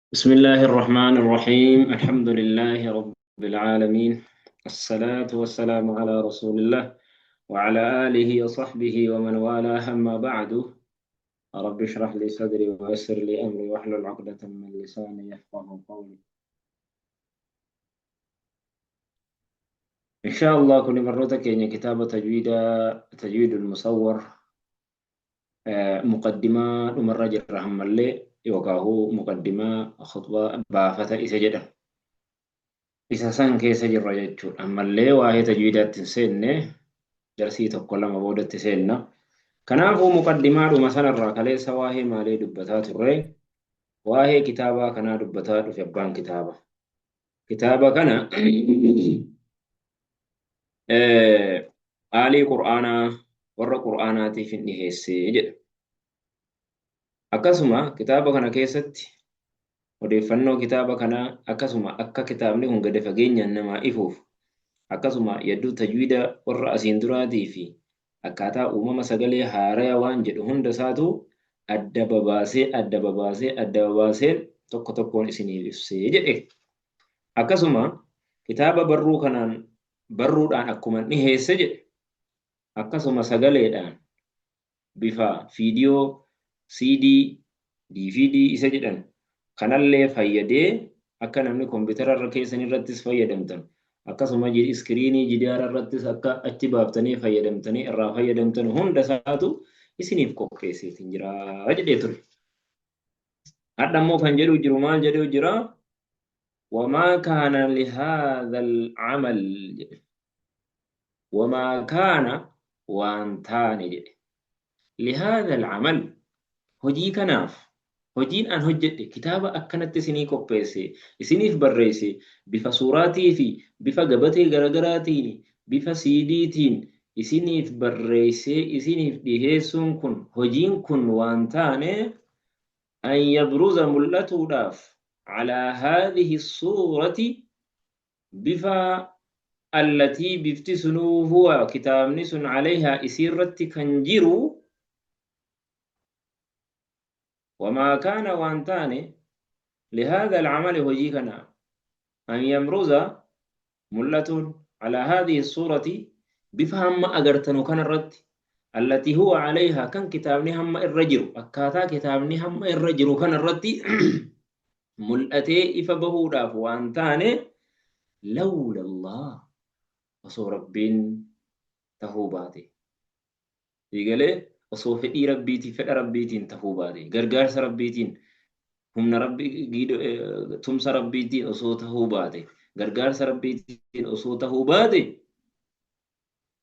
بسم الله الرحمن الرحيم الحمد لله رب العالمين. الصلاة والسلام على رسول الله وعلى آله وصحبه ومن والاه، أما بعد. رب اشرح لي صدري ويسر لي أمري واحلل عقدة من لساني يفقه قولي. إن شاء الله كل مرة كين كتاب تجويد المصور. مقدمة مرة جرهم اللي يوقعه مقدمة خطبة بافة إسجدة. Isa san keessa jirra jechuudha. Ammallee waa'ee tajwiidaatti hin seenne darsii tokko lama boodatti seenna. Kanaafuu muqaddimaadhuma sanarraa kaleessa waa'ee maalii dubbataa turre? Waa'ee kitaabaa kanaa dubbataa dhufe abbaan kitaaba. Kitaaba kana aalii qur'aanaa warra qur'aanaatiif hin dhiheessee jedha. Akkasuma kitaaba kana keessatti odeeffannoo kitaaba kanaa akkasuma akka kitaabni kun gadi fageenyaan namaa ifuuf akkasuma yadduu tajwiida warra asiin duraatii fi akkaataa uumama sagalee haaraa waan jedhu hunda isaatu adda babaasee tokko tokkoon isiniif ibsee jedhe. Akkasuma kitaaba barruudhaan akkuma dhiheesse jedhe akkasuma sagaleedhaan bifa viidiyoo CD DVD isa jedhan kanallee fayyadee akka namni kompiitara irra keessan irrattis fayyadamtan akkasuma iskiriinii jidaara irrattis akka achi baaftanii fayyadamtanii irraa fayyadamtan hunda isaatu isiniif qopheesseetiin jira jedhee ture. Hadda immoo kan jedhu jiru maal jedhu jira? وما كان لهذا العمل وما كان وانتان لهذا العمل هجي كناف hojiin an hojjedhe kitaaba akkanatti isinii qopheesse isiniif barreesse bifa suuraatii fi bifa gabatee garagaraatiin bifa CDtiin isiniif barreessee isiniif dhiheessuun kun hojiin kun waan taane an yabruza mul'atuudhaaf على هذه الصورة بفا التي بفتسنو هو كتاب نسن عليها إسيرة كنجرو وما كان وانتاني لهذا العمل هجيكنا أن يمرز ملة على هذه الصورة بفهم أجرتنو كان الرد التي هو عليها كان كتابني هم الرجل أكاتا كتابني هم الرجل كان الرد ملأتي إفبهودا وانتاني لولا الله وصو ربين تهوباتي يقول osoo fedhii rabbiitiin fedha rabbiitiin tahuu baate gargaarsa rabbiitiin humna rabbii tumsa rabbiitiin osoo tahuu baate gargaarsa rabbiitiin osoo tahuu baate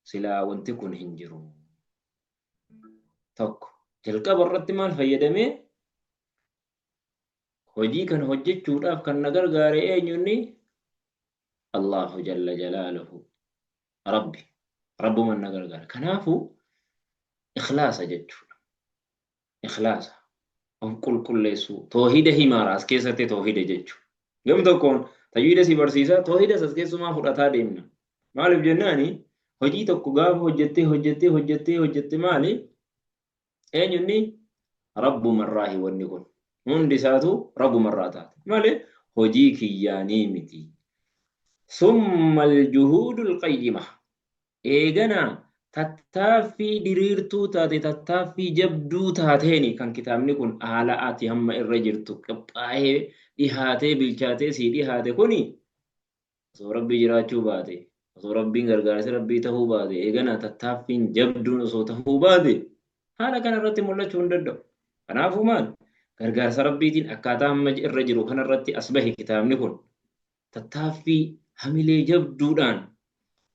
silaa wanti kun hin jiru. Tokko jalqaba irratti maal fayyadamee hojii kan hojjechuudhaaf kan na gargaare eenyunni Allahu jalla jalaaluhu rabbuman na gargaara. Kanaafuu إخلاص جدّو إخلاص أم كل ليسو توحيد هي ماراس كيسة توحيد جدّو يوم تكون تجويد سي برسيسا توحيد سكيسو ما فرطا ديمنا مالف جناني هجي تكوغاف هجتي مالي أين يني رب مراه ونقول هندي ساتو رب مراتات مالي هجي كياني متي ثم الجهود القيمة إيغنا tattaaffii diriirtuu taate tattaaffii jabduu taateeni kan kitaabni kun haala ati hamma irra jirtu qophaa'ee dhihaatee bilchaatee sii dhihaate kuni osoo rabbii jiraachuu baate osoo rabbiin gargaarsa rabbii tahuu baate eegana tattaaffiin jabduun osoo tahuu baate haala kana irratti mul'achuu hin danda'u. Kanaafuu maal gargaarsa rabbiitiin akkaataa hamma irra jiru kanarratti as bahe kitaabni kun tattaaffii hamilee jabduudhaan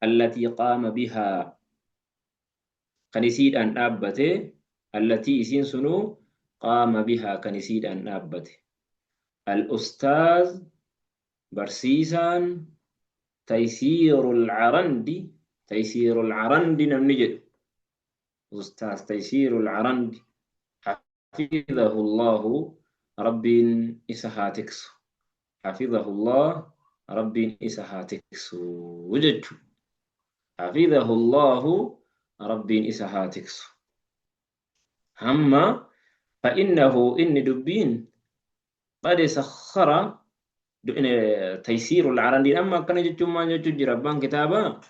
allatii qaama bihaa كنيسيد أن أبته التي يسين سنو قام بها كنيسيد أن أبته الأستاذ برسيسان تيسير العرندي نمنجد أستاذ تيسير العرندي حفظه الله رب إسهاتكس حفظه الله رب إسهاتكس وجد حفظه الله ربين إسهاتكس هما فإنه إن دبين قد سخر تيسير العرندين أما كان جتشم ما جتشو جربان كتابا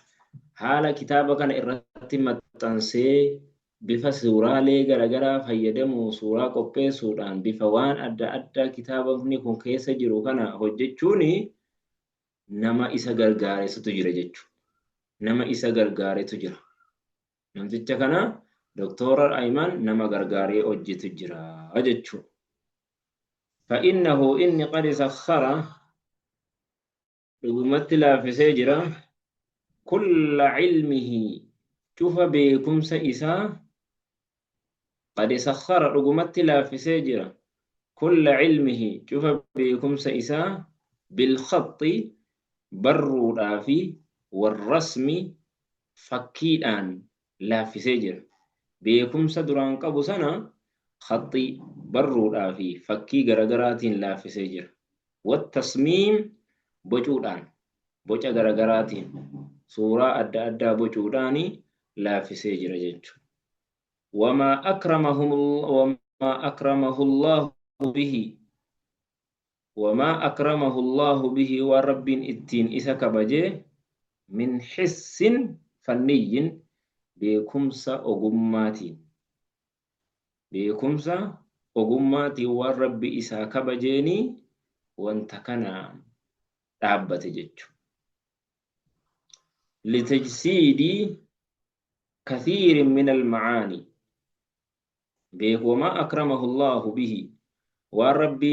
حال كتابا كان إرتم تنسي بفا سورة لي غرغرا فيدمو سورة قبي سوران بفا وان أدى أدى كتابا كن كيس جرو كان هجتشوني نما إسا غرغاري ستجرى جتشو نما إسا غرغاري تجرى نمتجا كان دكتور أيمن نما غرغاري أجي تجرى أجتشو فإنه إني قد سخر لبمثل في سجرة كل علمه شوف بكم سئسا قد سخر لبمثل في سجرة كل علمه شوف بكم سئسا بالخط برو رافي والرسم فكيدان لا في سجرة بكم سدران قبو سنة خطي برو رافي فكي غرغرات لا في سجرة والتصميم بوجودان boca garaagaraatiin suuraa adda addaa bocuudhaani laaffisee jira jechuudha. وما أكرمه الله به وما أكرمه الله به ورب التين إسا كبجي من حس فني بكمسة أغماتي ورب إسا كبجيني وانتكنا دابة جيتشو لتجسيد كثير من المعاني وما أكرمه الله به والرب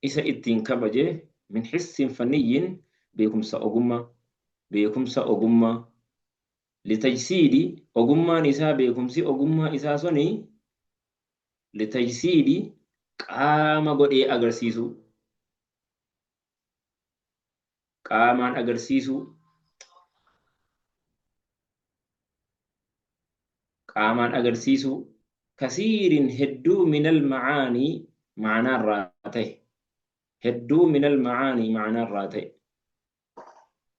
إسا إتين كبجه من حس فني بكم سأقوم لتجسيد أقوم نساء بكم سي أقوم إسا سني لتجسيد قام قد أغرسيسو قامان أغرسيسو قامان أغرسيسو كثير هدو من المعاني معنى الراتي هدو من المعاني معنى الراتي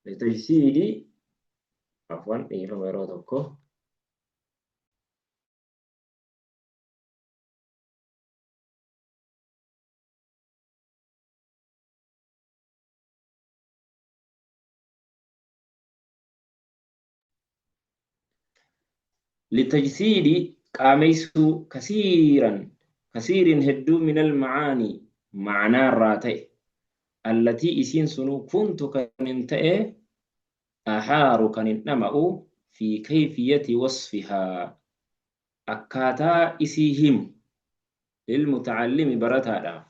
لتجسيد عفوا إيه فميروتكو لتجسيد قاميسو كثير هدو من المعاني معنى الراتي التي إسين سنو كنت كننتئ أحار كننمأ في كيفية وصفها أكاتا إسيهم للمتعلم برتا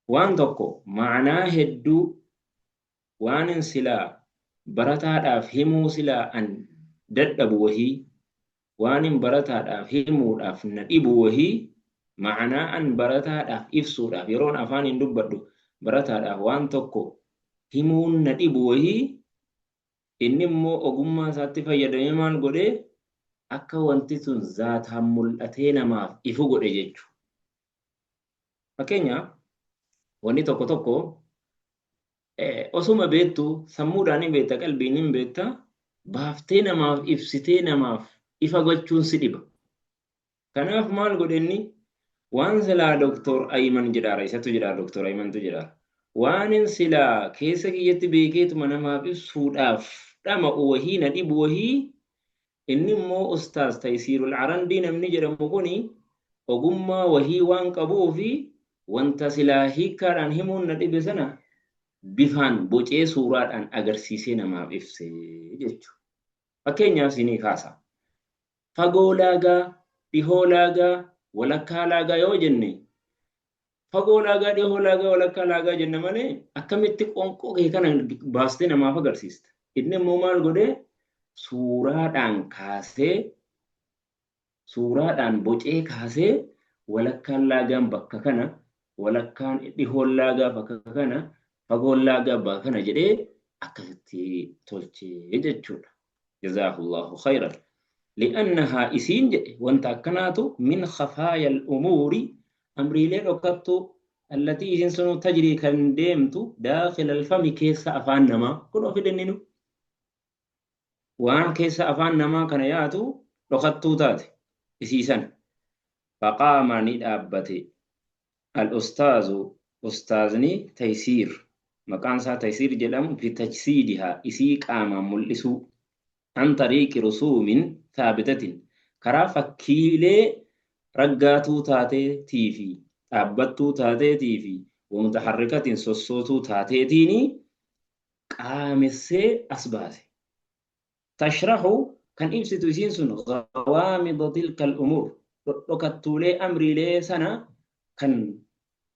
وان tokko معنى هدو وان سلا برتا فهمو سلا أن ددب وهي وان برتا فهمو ندب وهي معنى أن برتا إفسو يرون أفان دبدو برتا وان tokko himuun na dhibu wahii inni immoo ogummaa isaatti fayyadamee maal godhe akka wanti sun zaataan mul'atee namaaf ifu godhe jechuudha. Fakkeenyaaf wanni tokko osuma beektu sammuudhaan hin beekta qalbiin hin beekta baaftee namaaf ibsitee namaaf ifa gochuun si dhiba. Kanaaf maal godhe inni waan silaa Dr. Ayman jedhaara isatu jedhaa Dr. Aymantu jedhaara. Waan silaa keessa kiyyatti beekeetuma namaaf ibsuudhaaf dhama wahii na dhibu wahii inni immoo ustaas Taysiirul Arandii namni jedhamu kuni ogummaa wahii waan qabuu fi wanta silaa hiikkaadhaan himuun na dhibe sana bifaan bocee suuraadhaan agarsiisee namaaf ibsee jechuudha. Fakkeenyaaf isinii kaasa. Fagoo laagaa, dhihoo laagaa, walakkaa laagaa yoo jenne fagoo laagaa, dhihoo laagaa, walakkaa laagaa jenna malee akkamitti qonqoo kee kana baastee namaaf agarsiista. Inni immoo maal godhee suuraadhaan bocee kaasee walakkaan laagaan bakka kana, walakkaan dhihoon laagaa bakka kana, fagoon laagaa bakka kana jedhee akkasitti tolchee jechuudha. Jazaahullahu khayran. لأنها إسين وانت أكناتو من خفايا الأمور أمريلي ركبتو التي إسين سنو تجري كان ديمتو داخل الفم كيس أفان نما كنو في دنينو وان كيس أفان نما كان ياتو ركبتو تاتي إسيسان فقام ندابتي الأستاذ أستاذني تيسير مكان سا تيسير جلم في تجسيدها إسيق آما ملسو عن طريق رسوم ثابتة كرا فكيلي رقاتو تاتي تيفي أبتو تاتي تيفي ومتحركة سوسوتو تاتي تيني قامسي أسباسي تشرح كان إبسط سين غوامض تلك الأمور وكتولي أمري لي سنة كان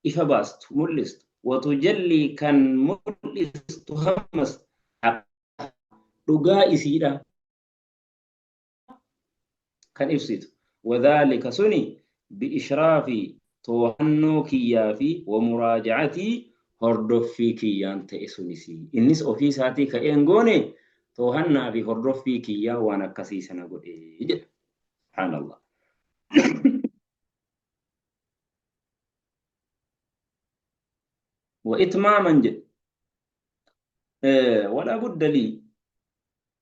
إفباست ملست وتجلي كان ملست همس رقا إسيرا كان إبسط وذلك سني بإشراف توهنو كيافي ومراجعتي هردفي كيان تأسونيسي إنس أوفيساتي كأنغوني توهنا في هردفي كيا وانا كسيسنا قد سبحان الله وإتماما جد ولا بد لي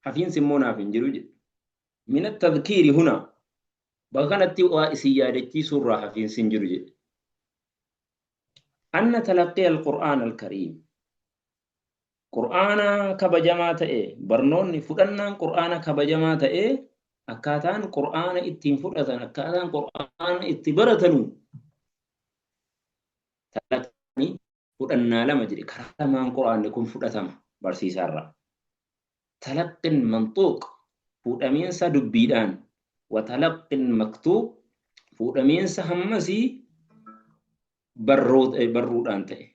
حفين سمونا في جروج من التذكير هنا بغنت وإسيادتي سورة حفين سنجروج أن تلقي القرآن الكريم قرآن كبجماعة برنون فدنا قرآن كبجماعة أكاتان قرآن اتين فدتن أكاتان قرآن اتبرتنو تلقني فدنا لما جري كرمان قرآن لكم فدتما برسيسارا تلق منطوق فدمين سدبيدان وتلق مكتوب فدمين سهمسي برودان تأي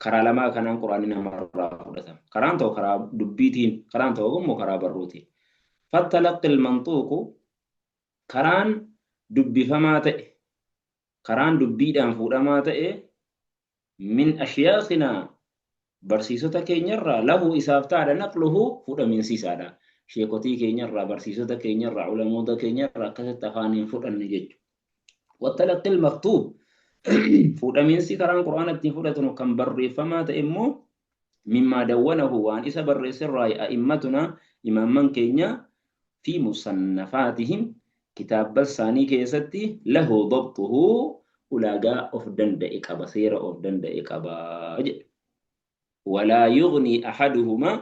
karaa lamaa kanaan quraanni namarraa fudhatama. Karaan tokko karaa dubbiitiin, karaan tokko immoo karaa barruutiin. Fattalaqqi ilmanxuuqu karaan dubbifamaa ta'e, karaan dubbiidhaan fuudhamaa ta'e min ashyaasinaa barsiisota keenyarraa lahu isaaf taadha naqluhu fudhamiinsiisaadha. Sheekotii keenyarraa, barsiisota keenyarraa, ulamoota keenyarraa akkasitti afaaniin fudhanne jechuudha. Wattalaqqi ilmaktuub fudhamiinsi karaan quraana ittiin fudhatanu kan barreeffamaa ta'e immoo مما دونه وان إسا برس الرأي أئمتنا إمام من كينيا في مصنفاتهم كتاب الثاني كيستي له ضبطه أولاغا أفدن دائك بصير أفدن دائك ولا يغني أحدهما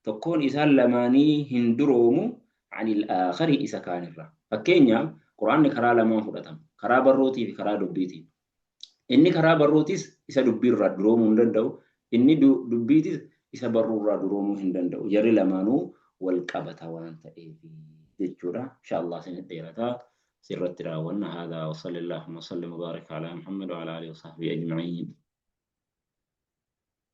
تكون إسا لماني هندروم عن الآخر إسا كان الرأي فكينيا قرآن كرا لما فرطم كرا بروتي في كرا دبيتي إني كرا بروتيس إسا دبير ردروم هندندو inni dubbiitis isa barruurraa duroomuu hin danda'u jarri lamaanuu wal qabata waan ta'eef jechuudha insha Allah isin dheerataa sirratti raawwanna haadaa wa sallallahu wa sallam wa baraka ala Muhammad wa ala alihi wa sahbihi ajma'in